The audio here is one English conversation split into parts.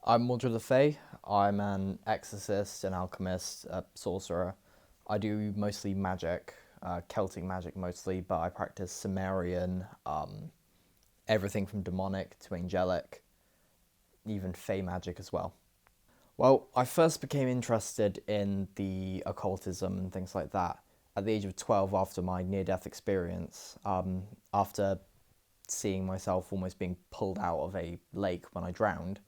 I'm Mordred the Fae. I'm an exorcist, an alchemist, a sorcerer. I do mostly magic, Celtic magic mostly, but I practice Sumerian, everything from demonic to angelic, even Fey magic as well. Well, I first became interested in the occultism and things like that at the age of 12 after my near death experience, after seeing myself almost being pulled out of a lake when I drowned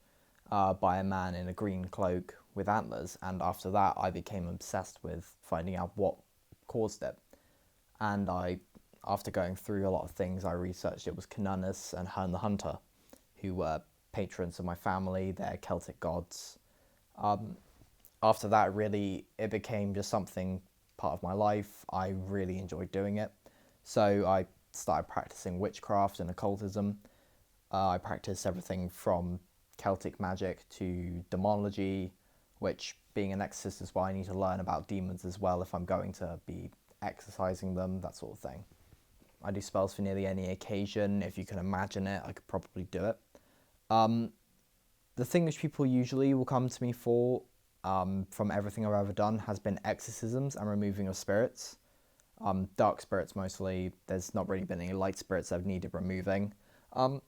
by a man in a green cloak with antlers. And after that, I became obsessed with finding out what caused it. And after going through a lot of things, I researched it was Canunus and Herne the Hunter, who were patrons of my family, they're Celtic gods. Um, After that, really, it became just something part of my life. I really enjoyed doing it. So I started practicing witchcraft and occultism. I practiced everything from Celtic magic to demonology, which, being an exorcist, is why I need to learn about demons as well if I'm going to be exorcising them, that sort of thing. I do spells for nearly any occasion. If you can imagine it, I could probably do it. Um, the thing which people usually will come to me for, from everything I've ever done, has been exorcisms and removing of spirits. Dark spirits mostly. There's not really been any light spirits I've needed removing. Um,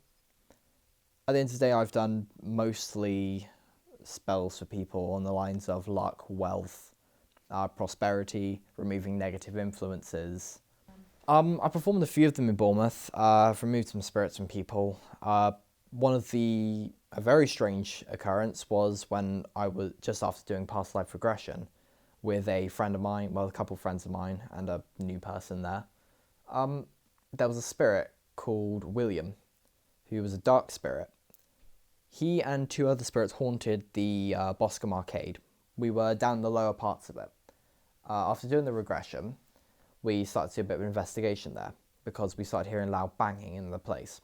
at the end of the day, I've done mostly spells for people on the lines of luck, wealth, prosperity, removing negative influences. I performed a few of them in Bournemouth. I've removed some spirits from people. One of a very strange occurrence was when I was just after doing past life regression with a friend of mine, well, a couple of friends of mine, and a new person there. Um, there was a spirit called William, who was a dark spirit. He and two other spirits haunted the Boscombe Arcade. We were down in the lower parts of it. After doing the regression, we started to do a bit of investigation there because we started hearing loud banging in the place.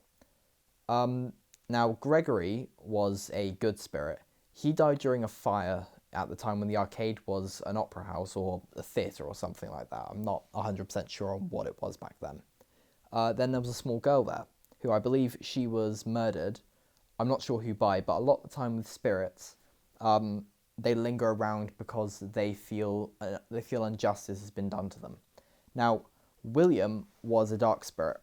Now, Gregory was a good spirit. He died during a fire at the time when the arcade was an opera house or a theatre or something like that. I'm not 100% sure on what it was back then. Then there was a small girl there who I believe she was murdered. I'm not sure who by, but a lot of the time with spirits, they linger around because they feel injustice has been done to them. Now, William was a dark spirit,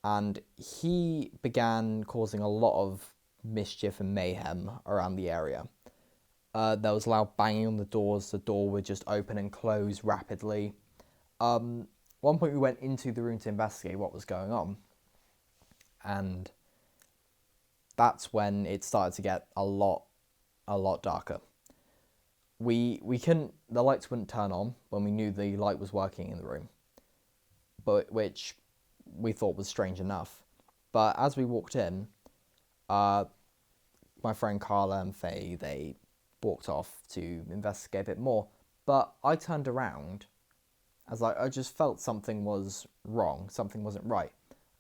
and he began causing a lot of mischief and mayhem around the area. There was loud banging on the doors. The door would just open and close rapidly. One point we went into the room to investigate what was going on, and that's when it started to get a lot darker. We couldn't, the lights wouldn't turn on when we knew the light was working in the room, but which we thought was strange enough. But as we walked in, my friend Carla and Faye, they walked off to investigate a bit more. But I turned around as I just felt something was wrong, something wasn't right.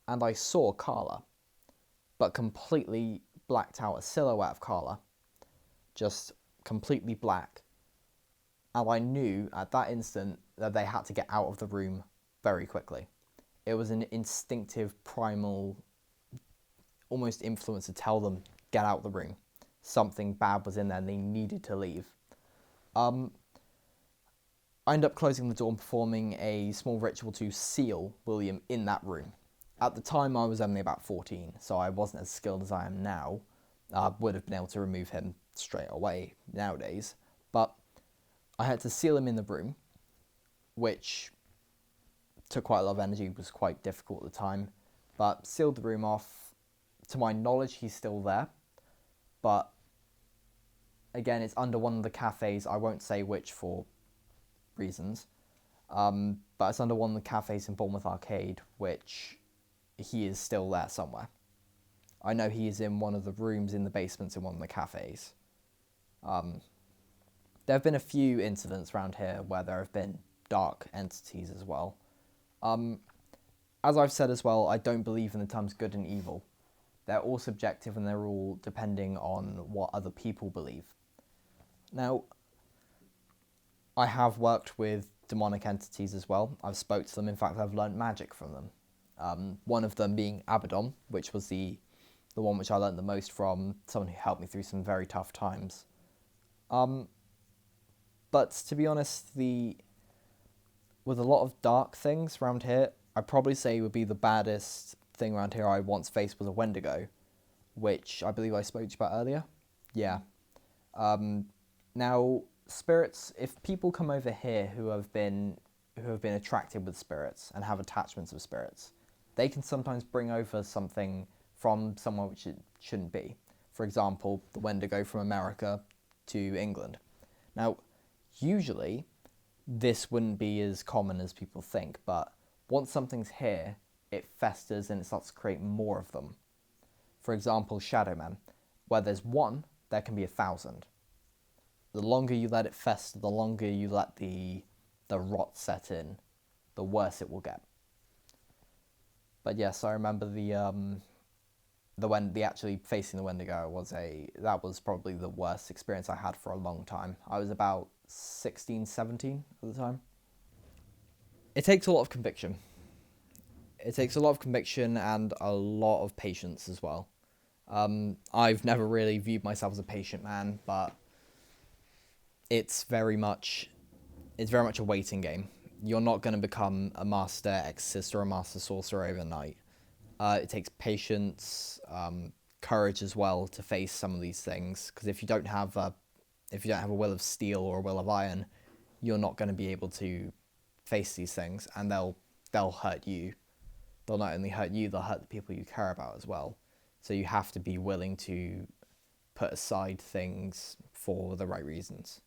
And I saw Carla, but completely blacked out, a silhouette of Carla, just completely black. And I knew at that instant that they had to get out of the room very quickly. It was an instinctive, primal, almost influence to tell them, get out of the room. Something bad was in there and they needed to leave. I ended up closing the door and performing a small ritual to seal William in that room. At the time, I was only about 14, so I wasn't as skilled as I am now. I would have been able to remove him straight away nowadays. But I had to seal him in the room, which took quite a lot of energy, was quite difficult at the time. But sealed the room off. To my knowledge, he's still there. But again, it's under one of the cafes. I won't say which for reasons. But it's under one of the cafes in Bournemouth Arcade, which he is still there somewhere. I know he is in one of the rooms in the basements in one of the cafes. There have been a few incidents around here where there have been dark entities as well. As I've said as well, I don't believe in the terms good and evil. They're all subjective and they're all depending on what other people believe. Now, I have worked with demonic entities as well. I've spoke to them. In fact, I've learned magic from them. One of them being Abaddon, which was the the one which I learned the most from, someone who helped me through some very tough times. Um, but to be honest, with a lot of dark things around here, I'd probably say would be the baddest thing around here I once faced was a Wendigo, which I believe I spoke to you about earlier. Yeah. Um, Now, spirits, if people come over here who have been attracted with spirits and have attachments with spirits, they can sometimes bring over something from somewhere which it shouldn't be. For example, the Wendigo from America to England. Now, usually this wouldn't be as common as people think, but once something's here, it festers and it starts to create more of them. For example, Shadow Man. Where there's one, there can be 1,000. The longer you let it fester, the longer you let the rot set in, the worse it will get. But yes, I remember the actually facing the Wendigo that was probably the worst experience I had for a long time. I was about 16, 17 at the time. It takes a lot of conviction. It takes a lot of conviction and a lot of patience as well. I've never really viewed myself as a patient man, but it's very much a waiting game. You're not going to become a master exorcist or a master sorcerer overnight. It takes patience, courage as well to face some of these things. Because if you don't have a will of steel or a will of iron, you're not going to be able to face these things, and they'll hurt you. They'll not only hurt you, they'll hurt the people you care about as well. So you have to be willing to put aside things for the right reasons.